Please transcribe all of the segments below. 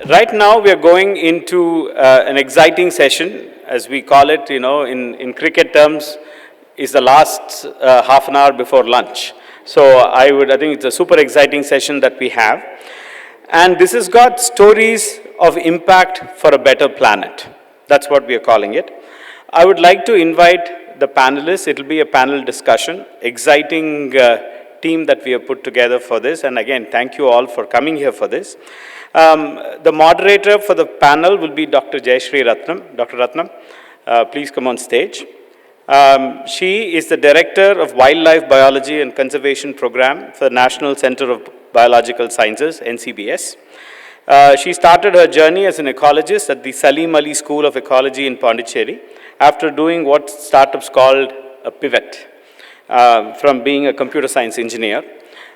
Right now, we are going into an exciting session, as we call it, in cricket terms, is the last half an hour before lunch. So I think it's a super exciting session that we have. And this has got stories of impact for a better planet. That's what we are calling it. I would like to invite the panelists. It will be a panel discussion, exciting team that we have put together for this. And again, thank you all for coming here for this. The moderator for the panel will be Dr. Jayashree Ratnam. Dr. Ratnam, please come on stage. She is the Director of Wildlife Biology and Conservation Program for the National Center of Biological Sciences, NCBS. She started her journey as an ecologist at the Salim Ali School of Ecology in Pondicherry after doing what startups called a pivot from being a computer science engineer.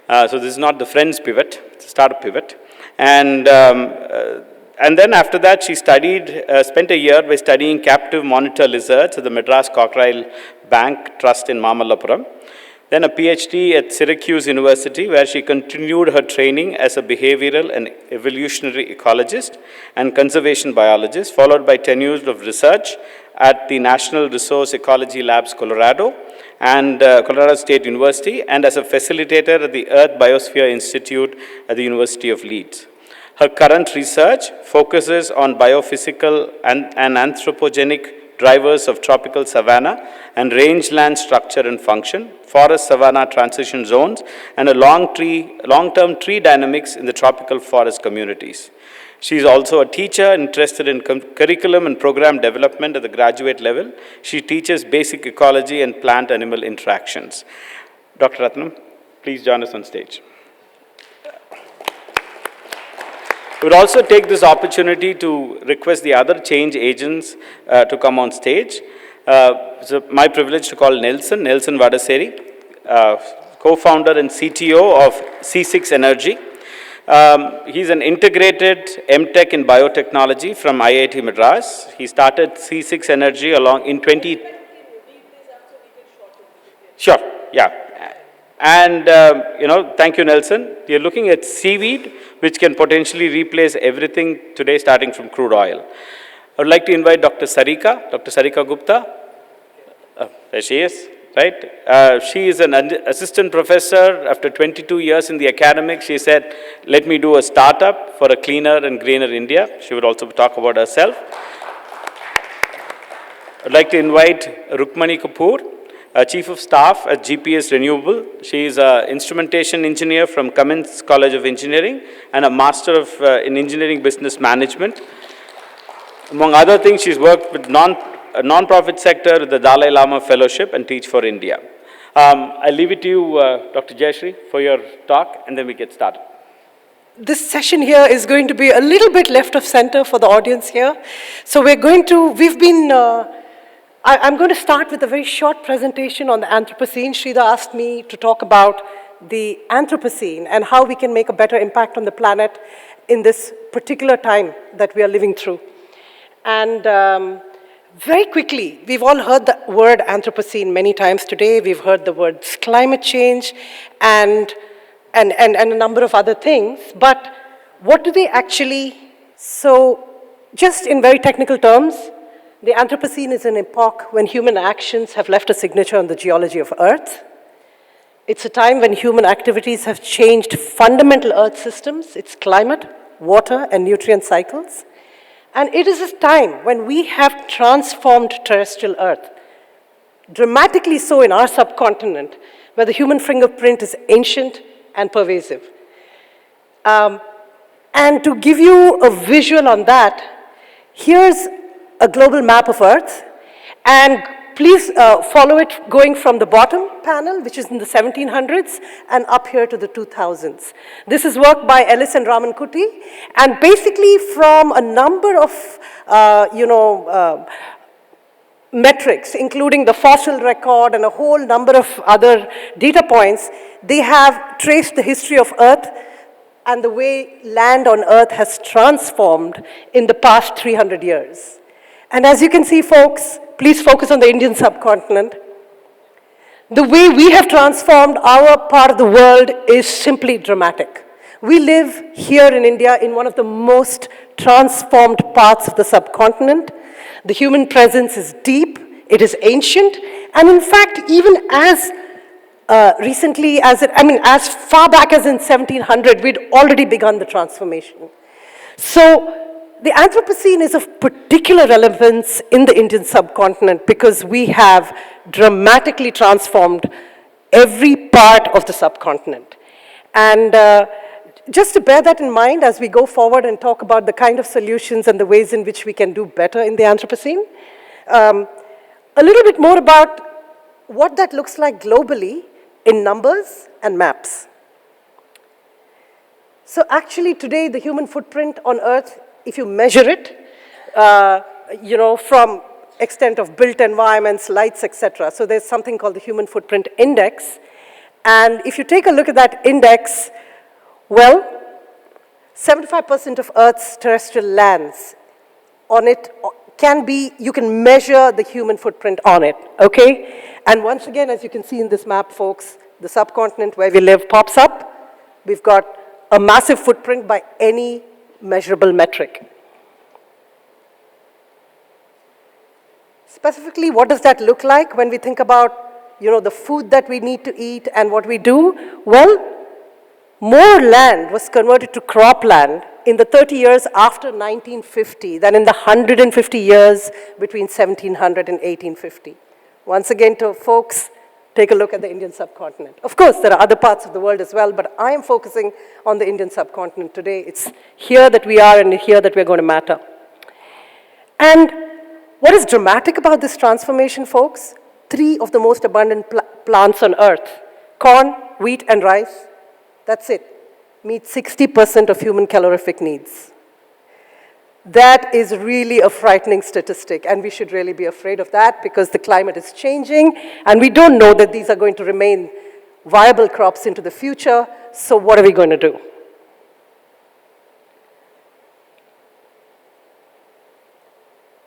So this is not the Friends pivot, it's a startup pivot. And then after that, she spent a year by studying captive monitor lizards at the Madras Cockerel Bank Trust in Mamallapuram. Then a PhD at Syracuse University, where she continued her training as a behavioral and evolutionary ecologist and conservation biologist, followed by 10 years of research at the National Resource Ecology Labs, Colorado, and Colorado State University, and as a facilitator at the Earth Biosphere Institute at the University of Leeds. Her current research focuses on biophysical and anthropogenic drivers of tropical savanna and rangeland structure and function, forest savanna transition zones, and a long-term tree dynamics in the tropical forest communities. She is also a teacher interested in curriculum and program development at the graduate level. She teaches basic ecology and plant-animal interactions. Dr. Ratnam, please join us on stage. We would also take this opportunity to request the other change agents to come on stage. It's my privilege to call Nelson Vadaseri, co-founder and CTO of C6 Energy. He's an integrated MTech in biotechnology from IIT Madras. He started C6 Energy in 20... Sure, yeah. And, thank you, Nelson. You're looking at seaweed, which can potentially replace everything today, starting from crude oil. I would like to invite Dr. Sarika Gupta. There she is, right? She is an assistant professor. After 22 years in the academic, she said, let me do a startup for a cleaner and greener India. She would also talk about herself. I'd like to invite Rukmani Kapoor, Chief of Staff at GPS Renewable. She is an instrumentation engineer from Cummins College of Engineering and a Master in Engineering Business Management. Among other things, she's worked with a non-profit sector with the Dalai Lama Fellowship and Teach for India. I'll leave it to you, Dr. Jayashree, for your talk, and then we get started. This session here is going to be a little bit left of center for the audience here. So I'm going to start with a very short presentation on the Anthropocene. Sridhar asked me to talk about the Anthropocene and how we can make a better impact on the planet in this particular time that we are living through. And very quickly, we've all heard the word Anthropocene many times today. We've heard the words climate change and a number of other things. But what do they actually... So just in very technical terms, the Anthropocene is an epoch when human actions have left a signature on the geology of Earth. It's a time when human activities have changed fundamental Earth systems, its climate, water, and nutrient cycles. And it is a time when we have transformed terrestrial Earth, dramatically so in our subcontinent, where the human fingerprint is ancient and pervasive. And to give you a visual on that, here's a global map of Earth, and please follow it going from the bottom panel, which is in the 1700s, and up here to the 2000s. This is work by Ellis and Ramankuti, and basically from a number of, metrics, including the fossil record and a whole number of other data points, they have traced the history of Earth and the way land on Earth has transformed in the past 300 years. And as you can see, folks, please focus on the Indian subcontinent. The way we have transformed our part of the world is simply dramatic. We live here in India in one of the most transformed parts of the subcontinent. The human presence is deep, it is ancient, and in fact, even as recently as as far back as in 1700, we'd already begun the transformation. So the Anthropocene is of particular relevance in the Indian subcontinent because we have dramatically transformed every part of the subcontinent. And just to bear that in mind as we go forward and talk about the kind of solutions and the ways in which we can do better in the Anthropocene, a little bit more about what that looks like globally in numbers and maps. So actually today, the human footprint on Earth, if you measure it, from extent of built environments, lights, etc. So there's something called the Human Footprint Index. And if you take a look at that index, well, 75% of Earth's terrestrial lands on it you can measure the human footprint on it, okay? And once again, as you can see in this map, folks, the subcontinent where we live pops up. We've got a massive footprint by any measurable metric. Specifically, what does that look like when we think about, the food that we need to eat and what we do? Well, more land was converted to cropland in the 30 years after 1950 than in the 150 years between 1700 and 1850. Once again, to folks, take a look at the Indian subcontinent. Of course, there are other parts of the world as well, but I am focusing on the Indian subcontinent today. It's here that we are and here that we're going to matter. And what is dramatic about this transformation, folks? 3 of the most abundant plants on Earth, corn, wheat, and rice, that's it, meet 60% of human calorific needs. That is really a frightening statistic, and we should really be afraid of that because the climate is changing, and we don't know that these are going to remain viable crops into the future, so what are we going to do?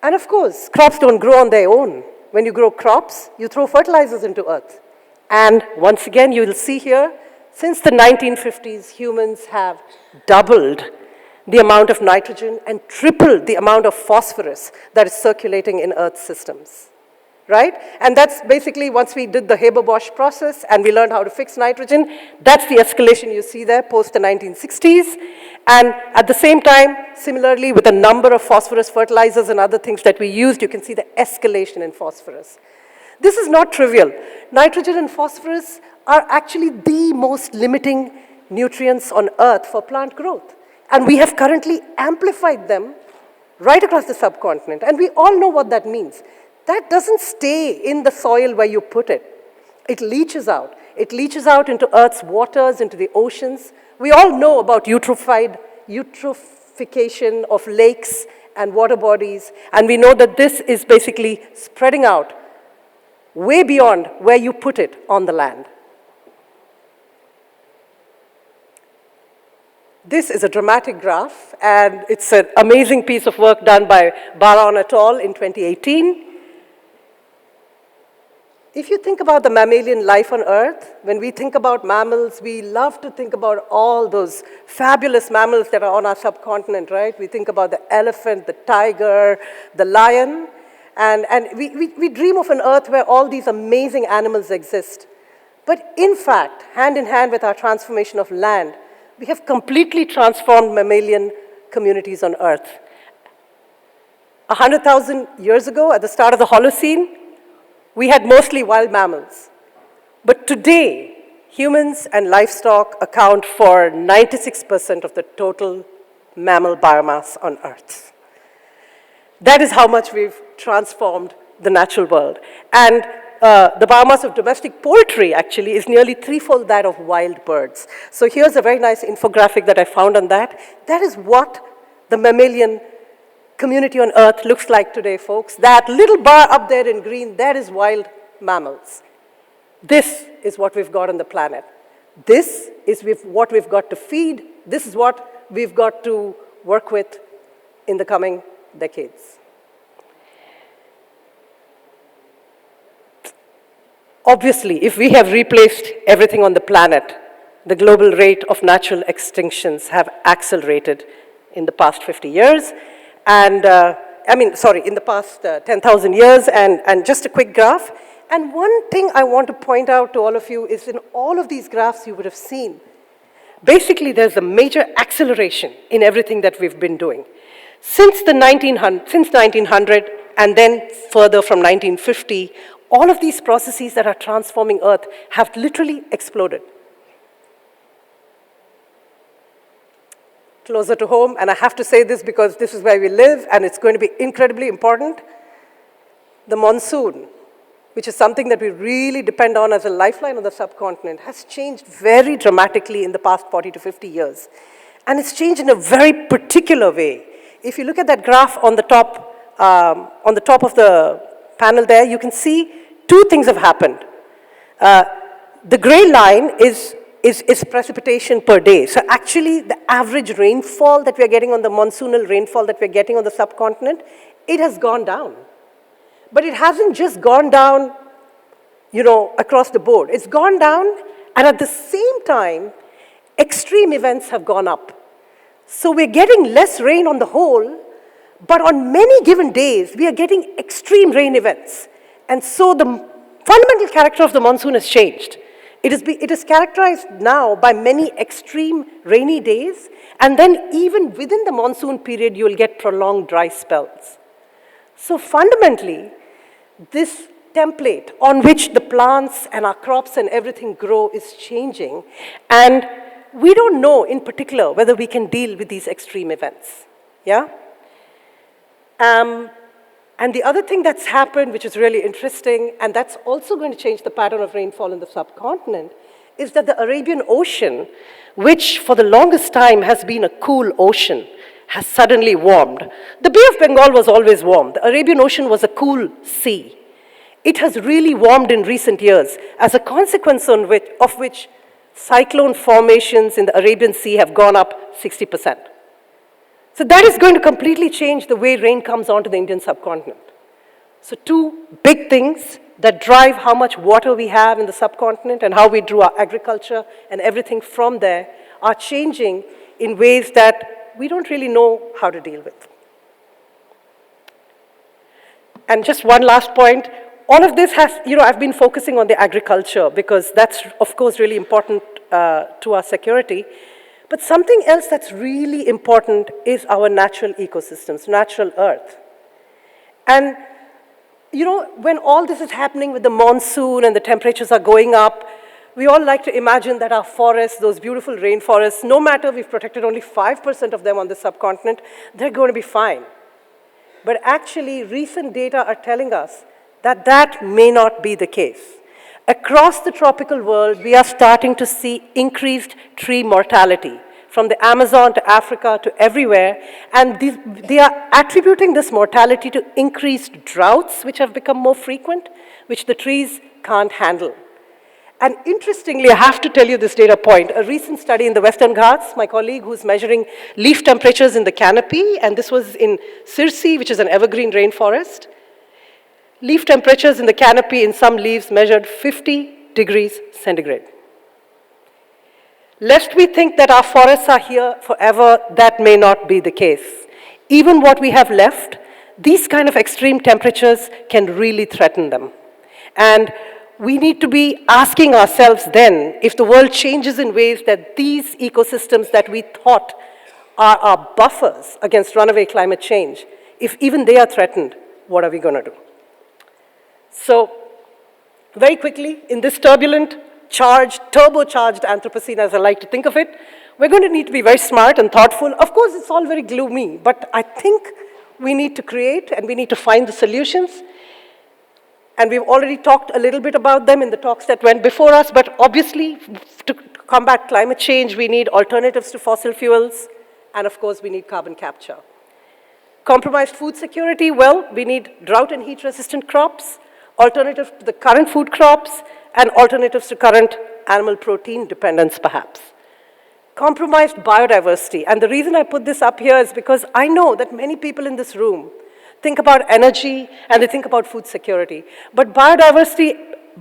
And of course, crops don't grow on their own. When you grow crops, you throw fertilizers into earth. And once again, you will see here, since the 1950s, humans have doubled the amount of nitrogen and tripled the amount of phosphorus that is circulating in Earth's systems, right? And that's basically once we did the Haber-Bosch process and we learned how to fix nitrogen, that's the escalation you see there post the 1960s. And at the same time, similarly, with the number of phosphorus fertilizers and other things that we used, you can see the escalation in phosphorus. This is not trivial. Nitrogen and phosphorus are actually the most limiting nutrients on Earth for plant growth. And we have currently amplified them right across the subcontinent. And we all know what that means. That doesn't stay in the soil where you put it. It leaches out. It leaches out into Earth's waters, into the oceans. We all know about eutrophication of lakes and water bodies. And we know that this is basically spreading out way beyond where you put it on the land. This is a dramatic graph, and it's an amazing piece of work done by Baron et al. In 2018. If you think about the mammalian life on Earth, when we think about mammals, we love to think about all those fabulous mammals that are on our subcontinent, right? We think about the elephant, the tiger, the lion, and we dream of an Earth where all these amazing animals exist. But in fact, hand in hand with our transformation of land, we have completely transformed mammalian communities on Earth. 100,000 years ago, at the start of the Holocene, we had mostly wild mammals. But today, humans and livestock account for 96% of the total mammal biomass on Earth. That is how much we've transformed the natural world. And the biomass of domestic poultry actually is nearly threefold that of wild birds. So here's a very nice infographic that I found on that. That is what the mammalian community on Earth looks like today, folks. That little bar up there in green, that is wild mammals. This is what we've got on the planet. This is what we've got to feed. This is what we've got to work with in the coming decades. Obviously, if we have replaced everything on the planet, the global rate of natural extinctions have accelerated in the past 50 years. And, in the past 10,000 years, and just a quick graph. And one thing I want to point out to all of you is in all of these graphs you would have seen, basically there's a major acceleration in everything that we've been doing. Since 1900, and then further from 1950, all of these processes that are transforming Earth have literally exploded. Closer to home, and I have to say this because this is where we live, and it's going to be incredibly important. The monsoon, which is something that we really depend on as a lifeline on the subcontinent, has changed very dramatically in the past 40 to 50 years. And it's changed in a very particular way. If you look at that graph on the top of the panel there, you can see two things have happened. The gray line is precipitation per day. So actually, the average rainfall that we're getting on the monsoonal rainfall that we're getting on the subcontinent, it has gone down. But it hasn't just gone down, across the board. It's gone down, and at the same time, extreme events have gone up. So we're getting less rain on the whole, but on many given days, we are getting extreme rain events. And so the fundamental character of the monsoon has changed. It is characterized now by many extreme rainy days, and then even within the monsoon period, you'll get prolonged dry spells. So fundamentally, this template on which the plants and our crops and everything grow is changing, and we don't know in particular whether we can deal with these extreme events. Yeah? And the other thing that's happened, which is really interesting, and that's also going to change the pattern of rainfall in the subcontinent, is that the Arabian Ocean, which for the longest time has been a cool ocean, has suddenly warmed. The Bay of Bengal was always warm. The Arabian Ocean was a cool sea. It has really warmed in recent years, as a consequence of which cyclone formations in the Arabian Sea have gone up 60%. So that is going to completely change the way rain comes onto the Indian subcontinent. So two big things that drive how much water we have in the subcontinent and how we do our agriculture and everything from there are changing in ways that we don't really know how to deal with. And just one last point. All of this has, I've been focusing on the agriculture because that's, of course, really important to our security. But something else that's really important is our natural ecosystems, natural earth. And, when all this is happening with the monsoon and the temperatures are going up, we all like to imagine that our forests, those beautiful rainforests, no matter we've protected only 5% of them on the subcontinent, they're going to be fine. But actually, recent data are telling us that that may not be the case. Across the tropical world, we are starting to see increased tree mortality, from the Amazon to Africa to everywhere, and they are attributing this mortality to increased droughts, which have become more frequent, which the trees can't handle. And interestingly, I have to tell you this data point. A recent study in the Western Ghats, my colleague who's measuring leaf temperatures in the canopy, and this was in Sirsi, which is an evergreen rainforest. Leaf temperatures in the canopy in some leaves measured 50 degrees centigrade. Lest we think that our forests are here forever, that may not be the case. Even what we have left, these kind of extreme temperatures can really threaten them. And we need to be asking ourselves then, if the world changes in ways that these ecosystems that we thought are our buffers against runaway climate change, if even they are threatened, what are we going to do? So, very quickly, in this turbulent, turbocharged Anthropocene, as I like to think of it, we're going to need to be very smart and thoughtful. Of course, it's all very gloomy, but I think we need to create and we need to find the solutions. And we've already talked a little bit about them in the talks that went before us, but obviously, to combat climate change, we need alternatives to fossil fuels, and of course, we need carbon capture. Compromised food security, well, we need drought and heat-resistant crops, alternatives to the current food crops, and alternatives to current animal protein dependence, perhaps. Compromised biodiversity, and the reason I put this up here is because I know that many people in this room think about energy and they think about food security. But biodiversity,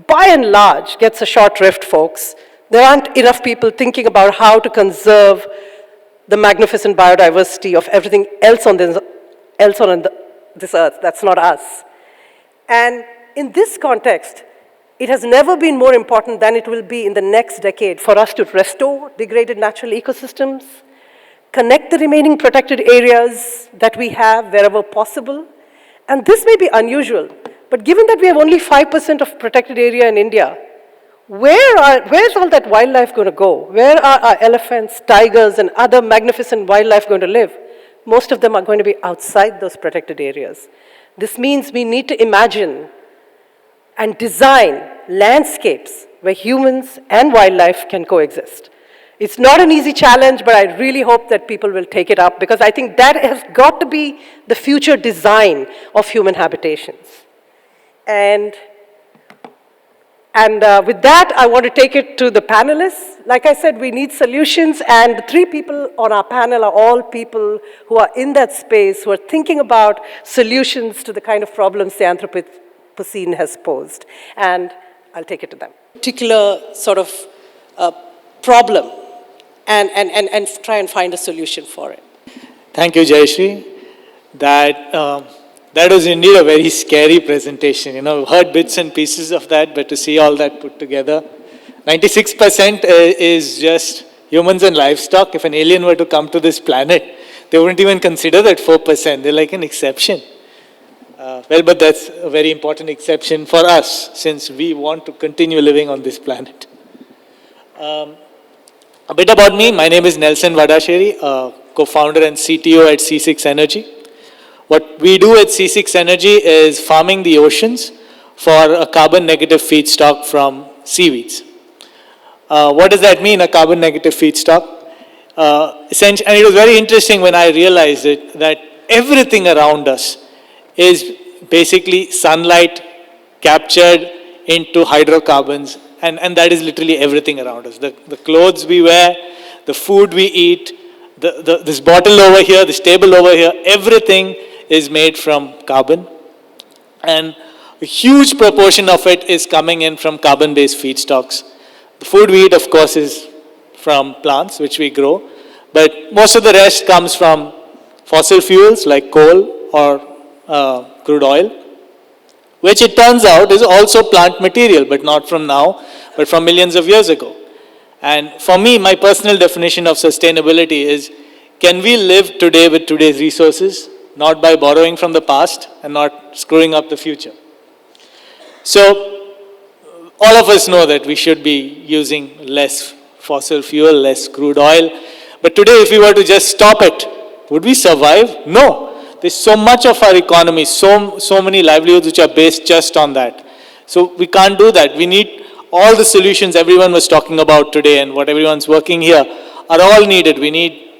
by and large, gets a short rift, folks. There aren't enough people thinking about how to conserve the magnificent biodiversity of everything else on this earth. That's not us. And in this context, it has never been more important than it will be in the next decade for us to restore degraded natural ecosystems, connect the remaining protected areas that we have wherever possible. And this may be unusual, but given that we have only 5% of protected area in India, where's all that wildlife going to go? Where are our elephants, tigers, and other magnificent wildlife going to live? Most of them are going to be outside those protected areas. This means we need to imagine and design landscapes where humans and wildlife can coexist. It's not an easy challenge, but I really hope that people will take it up, because I think that has got to be the future design of human habitations. And with that, I want to take it to the panelists. Like I said, we need solutions, and the three people on our panel are all people who are in that space, who are thinking about solutions to the kind of problems the Anthropocene has posed. And I'll take it to them. Particular sort of problem, and try and find a solution for it. Thank you, Jayashree. That was indeed a very scary presentation. You know, we've heard bits and pieces of that, but to see all that put together, 96% is just humans and livestock. If an alien were to come to this planet, they wouldn't even consider that 4%. They're like an exception. Well, but that's a very important exception for us, since we want to continue living on this planet. A bit about me. My name is Nelson Vadasheri, co-founder and CTO at C6 Energy. What we do at C6 Energy is farming the oceans for a carbon negative feedstock from seaweeds. What does that mean, a carbon negative feedstock? Essentially, and it was very interesting when I realized it, that everything around us is basically sunlight captured into hydrocarbons, and that is literally everything around us. The clothes we wear, the food we eat, this bottle over here, this table over here, everything is made from carbon. And a huge proportion of it is coming in from carbon-based feedstocks. The food we eat, of course, is from plants, which we grow, but most of the rest comes from fossil fuels like coal or crude oil, which it turns out is also plant material, but not from now, but from millions of years ago. And for me, my personal definition of sustainability is, can we live today with today's resources, not by borrowing from the past and not screwing up the future? So, all of us know that we should be using less fossil fuel, less crude oil. But today, if we were to just stop it, would we survive? No. There's so much of our economy, so many livelihoods which are based just on that. So we can't do that. We need all the solutions everyone was talking about today, and what everyone's working here are all needed. We need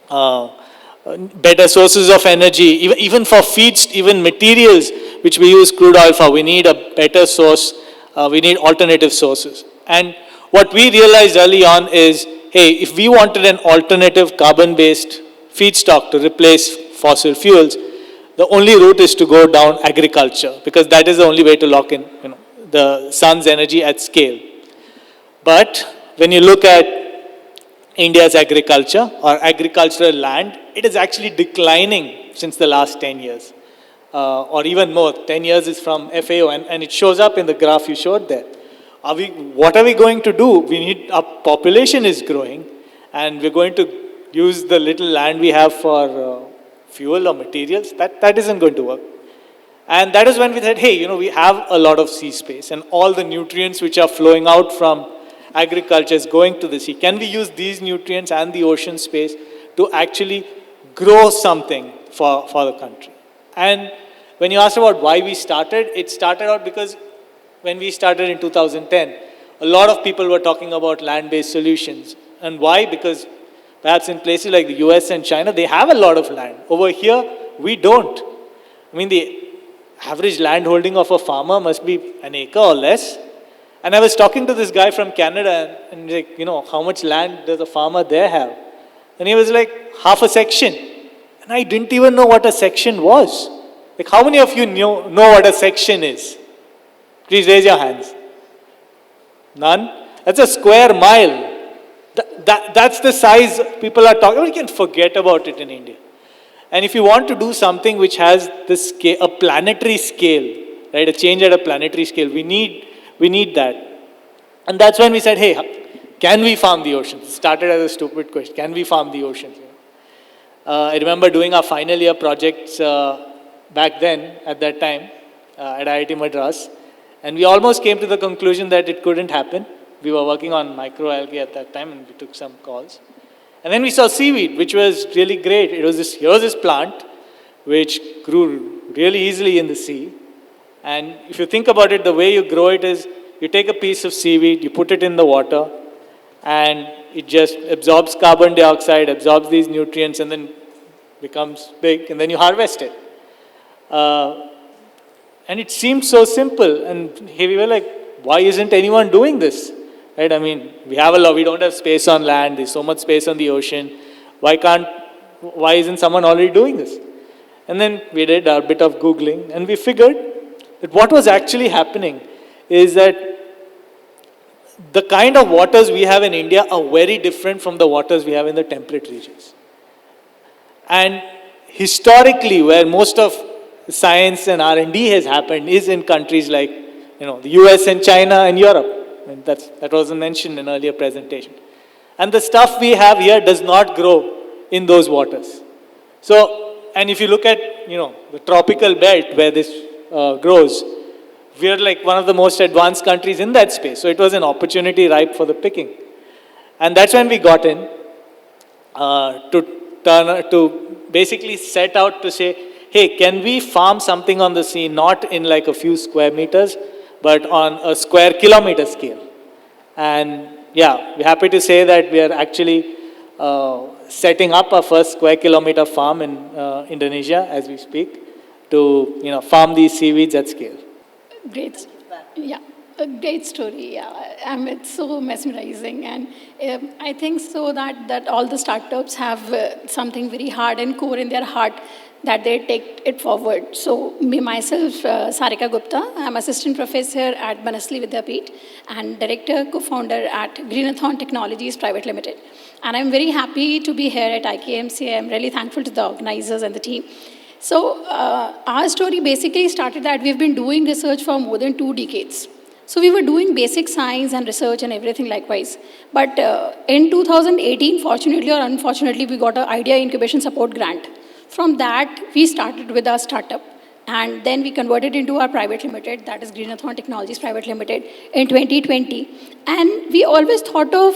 better sources of energy, even for feeds, even materials which we use crude oil for. We need a better source. We need alternative sources. And what we realized early on is, hey, if we wanted an alternative carbon-based feedstock to replace fossil fuels, the only route is to go down agriculture, because that is the only way to lock in, the sun's energy at scale. But when you look at India's agriculture or agricultural land, it is actually declining since the last 10 years, or even more. 10 years is from FAO, and it shows up in the graph you showed there. What are we going to do? Our population is growing, and we're going to use the little land we have for fuel or materials. That isn't going to work. And that is when we said, hey, we have a lot of sea space, and all the nutrients which are flowing out from agriculture is going to the sea. Can we use these nutrients and the ocean space to actually grow something for the country? And when you asked about why we started, it started out because when we started in 2010, a lot of people were talking about land-based solutions. And why? Because perhaps in places like the US and China, they have a lot of land. Over here, we don't. I mean, the average land holding of a farmer must be an acre or less. And I was talking to this guy from Canada, and like, how much land does a farmer there have? And he was like, half a section. And I didn't even know what a section was. Like, how many of you know what a section is? Please raise your hands. None? That's a square mile. that's the size people are talking about. You can forget about it in India. And if you want to do something which has this scale, a planetary scale, right, a change at a planetary scale, we need that. And that's when we said, hey, can we farm the oceans? It started as a stupid question. Can we farm the oceans? I remember doing our final year projects back then, at that time, at IIT Madras. And we almost came to the conclusion that it couldn't happen. We were working on microalgae at that time, and we took some calls. And then we saw seaweed, which was really great. Here was this plant, which grew really easily in the sea. And if you think about it, the way you grow it is, you take a piece of seaweed, you put it in the water, and it just absorbs carbon dioxide, absorbs these nutrients, and then becomes big, and then you harvest it. And it seemed so simple, and we were like, why isn't anyone doing this? Right? I mean, we don't have space on land, there's so much space on the ocean. Why isn't someone already doing this? And then we did our bit of Googling, and we figured that what was actually happening is that the kind of waters we have in India are very different from the waters we have in the temperate regions. And historically, where most of science and R&D has happened is in countries like, the US and China and Europe. And that wasn't mentioned in an earlier presentation. And the stuff we have here does not grow in those waters. So, and if you look at, the tropical belt where this grows, we are like one of the most advanced countries in that space. So it was an opportunity ripe for the picking. And that's when we got in to basically set out to say, hey, can we farm something on the sea, not in like a few square meters, but on a square kilometer scale? And yeah, we're happy to say that we are actually setting up our first square kilometer farm in Indonesia as we speak to farm these seaweeds at scale. Great, yeah, a great story. Yeah, it's so mesmerizing, and I think so that all the startups have something very hard and core in their heart that they take it forward. So myself, Sarika Gupta, I'm assistant professor at Banasli Vidyapeeth and director, co-founder at Greenathon Technologies Private Limited. And I'm very happy to be here at IKMC. I'm really thankful to the organizers and the team. So our story basically started that we've been doing research for more than 2 decades. So we were doing basic science and research and everything likewise. But in 2018, fortunately or unfortunately, we got an idea incubation support grant. From that, we started with our startup. And then we converted into our private limited, that is Greenathon Technologies Private Limited, in 2020. And we always thought of,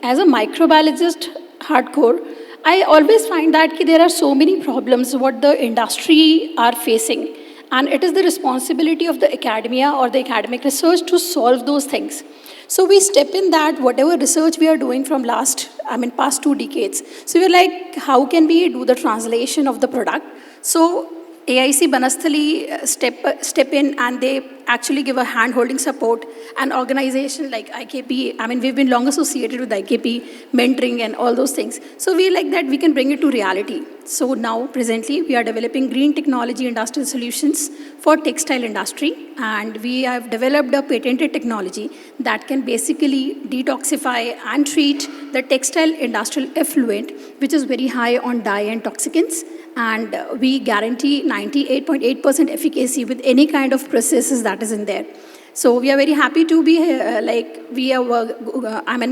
as a microbiologist hardcore, I always find that there are so many problems what the industry are facing. And it is the responsibility of the academia or the academic research to solve those things. So we step in that whatever research we are doing from past 2 decades. So we're like, how can we do the translation of the product? So AIC Banasthali step in and they actually give a hand-holding support. An organization like IKP, we've been long associated with IKP, mentoring and all those things. So we like that we can bring it to reality. So now, presently, we are developing green technology industrial solutions for textile industry. And we have developed a patented technology that can basically detoxify and treat the textile industrial effluent, which is very high on dye and toxicants. And we guarantee 98.8% efficacy with any kind of processes that is in there. So we are very happy to be here,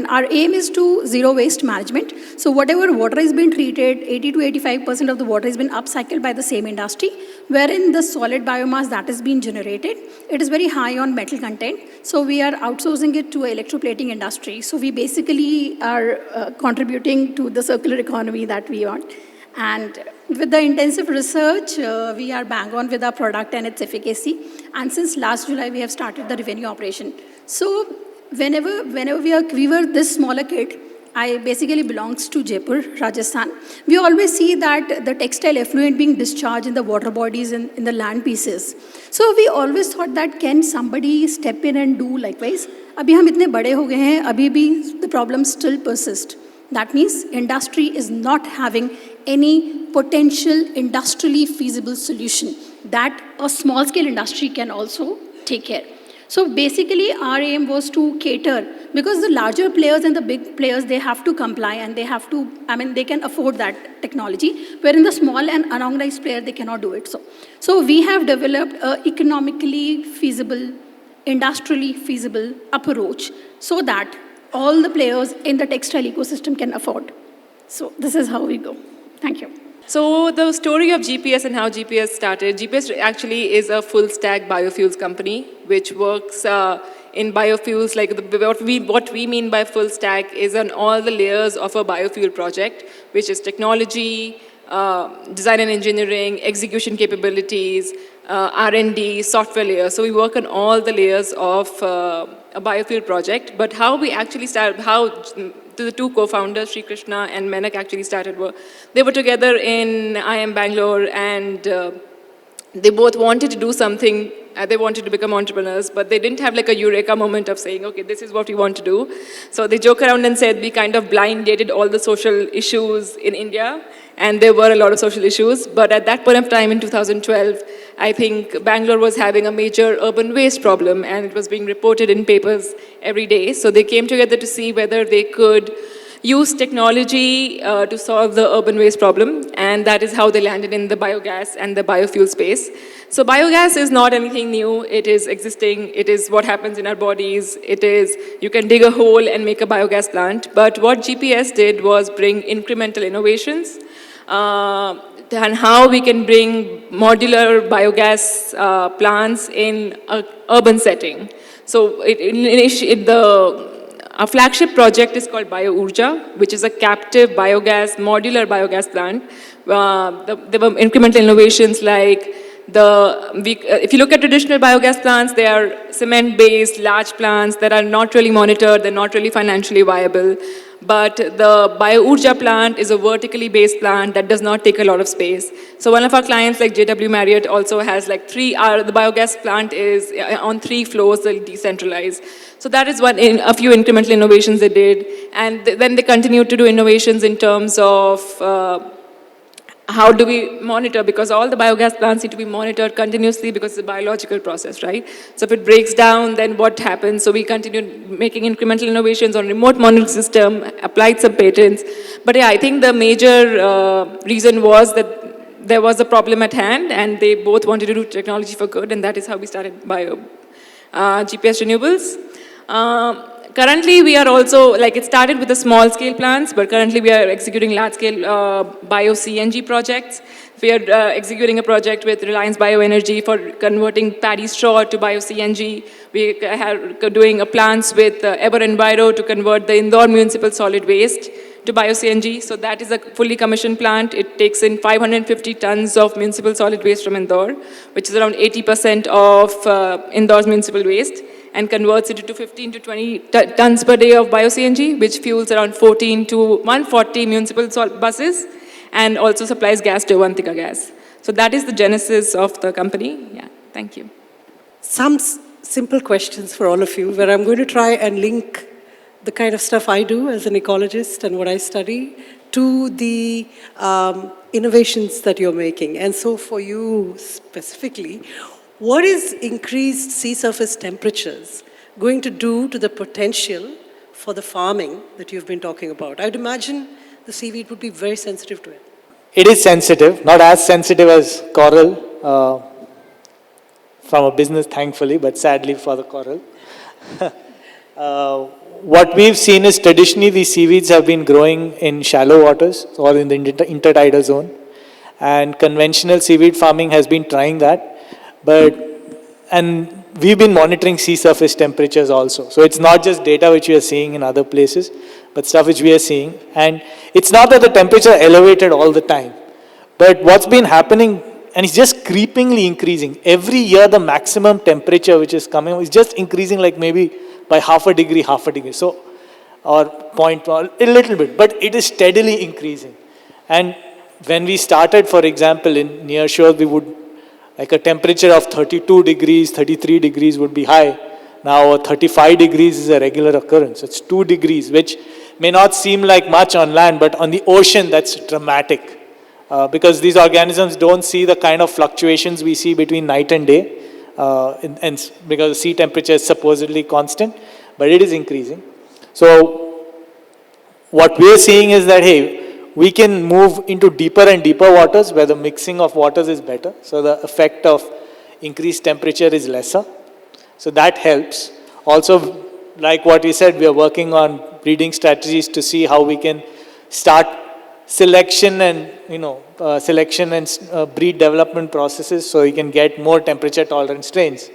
our aim is to zero waste management. So whatever water has been treated, 80 to 85% of the water has been upcycled by the same industry, wherein the solid biomass that has been generated, it is very high on metal content. So we are outsourcing it to electroplating industry. So we basically are contributing to the circular economy that we want. And with the intensive research, we are bang on with our product and its efficacy. And since last July, we have started the revenue operation. So whenever we were this smaller kid, I basically belongs to Jaipur, Rajasthan. We always see that the textile effluent being discharged in the water bodies and in the land pieces. So we always thought that can somebody step in and do likewise. Abhi hum itne bade ho gaye hain, abhi bhi the problem still persists. That means industry is not having any potential industrially feasible solution that a small scale industry can also take care. So basically, our aim was to cater, because the larger players and the big players, they have to comply and they have to, they can afford that technology, wherein the small and unorganized player, they cannot do it. So we have developed an economically feasible, industrially feasible approach so that all the players in the textile ecosystem can afford. So this is how we go. Thank you. So the story of GPS and how GPS started, GPS actually is a full stack biofuels company which works in biofuels. Like what we mean by full stack is on all the layers of a biofuel project, which is technology, design and engineering, execution capabilities, R&D, software layers. So we work on all the layers of a biofuel project. But how we actually started, the two co-founders, Sri Krishna and Menak, actually started work. They were together in IIM Bangalore, and they both wanted to do something. They wanted to become entrepreneurs, but they didn't have like a eureka moment of saying, okay, this is what we want to do. So they joke around and said we kind of blind dated all the social issues in India, and there were a lot of social issues. But at that point of time in 2012, I think Bangalore was having a major urban waste problem, and it was being reported in papers every day. So they came together to see whether they could use technology to solve the urban waste problem, and that is how they landed in the biogas and the biofuel space. So biogas is not anything new. It is existing. It is what happens in our bodies. It is, you can dig a hole and make a biogas plant. But what GPS did was bring incremental innovations and how we can bring modular biogas plants in an urban setting. So our flagship project is called BioUrja, which is a captive biogas, modular biogas plant. There were incremental innovations like if you look at traditional biogas plants, they are cement-based, large plants that are not really monitored, they're not really financially viable. But the BioUrja plant is a vertically based plant that does not take a lot of space. So one of our clients, like JW Marriott, also has like the biogas plant is on 3 floors, they're decentralized. So that is a few incremental innovations they did. And then they continued to do innovations in terms of how do we monitor, because all the biogas plants need to be monitored continuously because it's a biological process, right? So if it breaks down, then what happens? So we continued making incremental innovations on remote monitoring system, applied some patents. But yeah, I think the major reason was that there was a problem at hand, and they both wanted to do technology for good, and that is how we started GPS Renewables. Currently, we are also, it started with the small scale plants, but currently we are executing large scale bio-CNG projects. We are executing a project with Reliance Bioenergy for converting paddy straw to bio-CNG. We are doing plans with EverEnviro to convert the Indore municipal solid waste to bio-CNG. So that is a fully commissioned plant. It takes in 550 tons of municipal solid waste from Indore, which is around 80% of Indore's municipal waste, and converts it into 15 to 20 tons per day of bio-CNG, which fuels around 14 to 140 municipal buses, and also supplies gas to Avantika Gas. So that is the genesis of the company. Yeah, thank you. Some simple questions for all of you, where I'm going to try and link the kind of stuff I do as an ecologist and what I study to the innovations that you're making. And so for you specifically, what is increased sea surface temperatures going to do to the potential for the farming that you've been talking about? I'd imagine the seaweed would be very sensitive to it. It is sensitive, not as sensitive as coral from a business, thankfully, but sadly for the coral. What we've seen is traditionally these seaweeds have been growing in shallow waters or in the intertidal zone, and conventional seaweed farming has been trying that. And we've been monitoring sea surface temperatures also. So it's not just data which we are seeing in other places, but stuff which we are seeing. And it's not that the temperature elevated all the time, but what's been happening, and it's just creepingly increasing. Every year the maximum temperature which is coming is just increasing, like maybe by half a degree. So, or a little bit, but it is steadily increasing. And when we started, for example, in near shore, we would, like a temperature of 32 degrees, 33 degrees would be high. Now 35 degrees is a regular occurrence. It's 2 degrees, which may not seem like much on land, but on the ocean that's dramatic. Because these organisms don't see the kind of fluctuations we see between night and day. and because sea temperature is supposedly constant, but it is increasing. So what we are seeing is that, hey, we can move into deeper and deeper waters where the mixing of waters is better. So the effect of increased temperature is lesser. So that helps. Also, like what we said, we are working on breeding strategies to see how we can start selection and, breed development processes so you can get more temperature tolerant strains.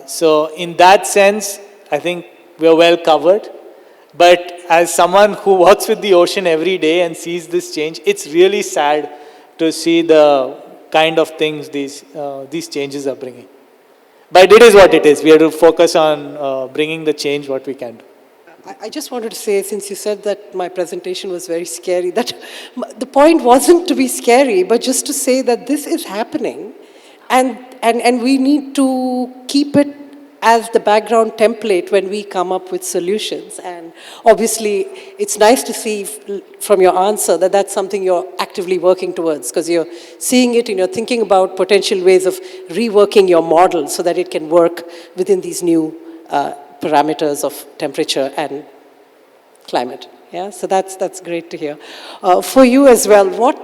So in that sense, I think we are well covered. But as someone who works with the ocean every day and sees this change, it's really sad to see the kind of things these changes are bringing. But it is what it is. We have to focus on bringing the change what we can do. I just wanted to say, since you said that my presentation was very scary, that the point wasn't to be scary, but just to say that this is happening, and we need to keep it as the background template when we come up with solutions. And obviously, it's nice to see from your answer that that's something you're actively working towards, because you're seeing it and you're thinking about potential ways of reworking your model so that it can work within these new parameters of temperature and climate. Yeah, so that's great to hear. For you as well,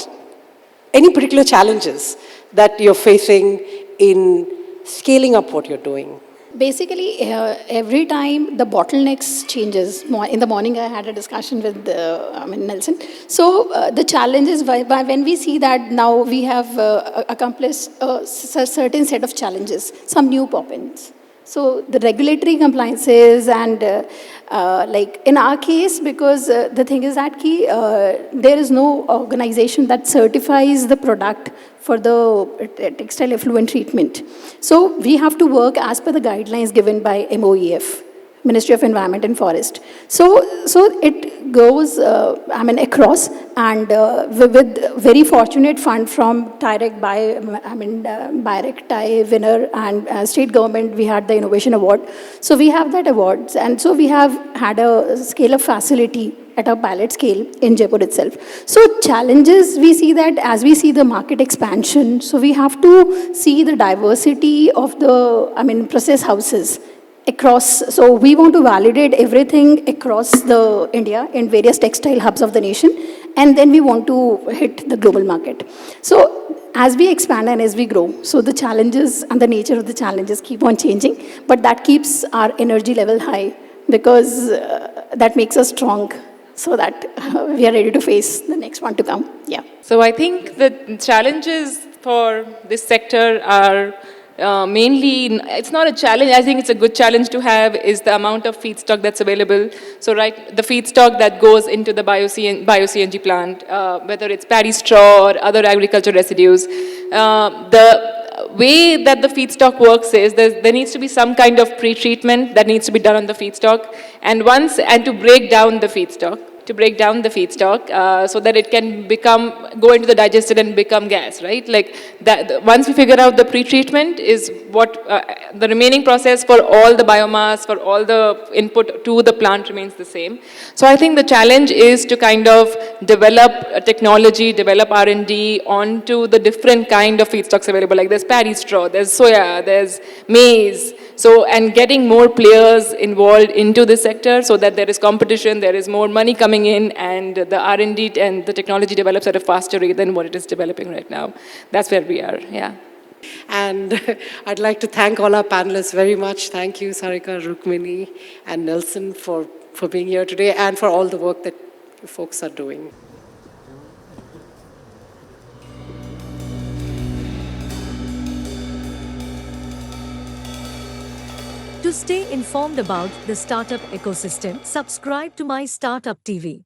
any particular challenges that you're facing in scaling up what you're doing? Basically, every time the bottlenecks changes. In the morning, I had a discussion with Nelson. So the challenge is when we see that now we have accomplished a certain set of challenges, some new pop-ins. So the regulatory compliances and like in our case, because the thing is that there is no organization that certifies the product for the textile effluent treatment. So we have to work as per the guidelines given by MOEF, Ministry of Environment and Forest. So it goes, across, and with very fortunate fund from Tyrek Bayrak, Thai winner, and state government, we had the innovation award. So we have that awards, and so we have had a scale-up facility at a pilot scale in Jaipur itself. So challenges, we see that as we see the market expansion, so we have to see the diversity of the, process houses across. So we want to validate everything across the India in various textile hubs of the nation, and then we want to hit the global market. So as we expand and as we grow, so the challenges and the nature of the challenges keep on changing, but that keeps our energy level high, because that makes us strong, so that we are ready to face the next one to come. Yeah. So I think the challenges for this sector are mainly, it's not a challenge, I think it's a good challenge to have, is the amount of feedstock that's available. So the feedstock that goes into the bio-CNG plant, whether it's paddy straw or other agriculture residues, the way that the feedstock works is there needs to be some kind of pre-treatment that needs to be done on the feedstock, and to break down the feedstock. So that it can go into the digestion and become gas, right? Like that. Once we figure out the pre-treatment is what the remaining process for all the biomass, for all the input to the plant remains the same. So I think the challenge is to kind of develop technology, develop R&D onto the different kind of feedstocks available. Like there's paddy straw, there's soya, there's maize. So, and getting more players involved into this sector so that there is competition, there is more money coming in, and the R&D and the technology develops at a faster rate than what it is developing right now. That's where we are, yeah. And I'd like to thank all our panelists very much. Thank you, Sarika, Rukmini, and Nelson for being here today, and for all the work that you folks are doing. To stay informed about the startup ecosystem, subscribe to My Startup TV.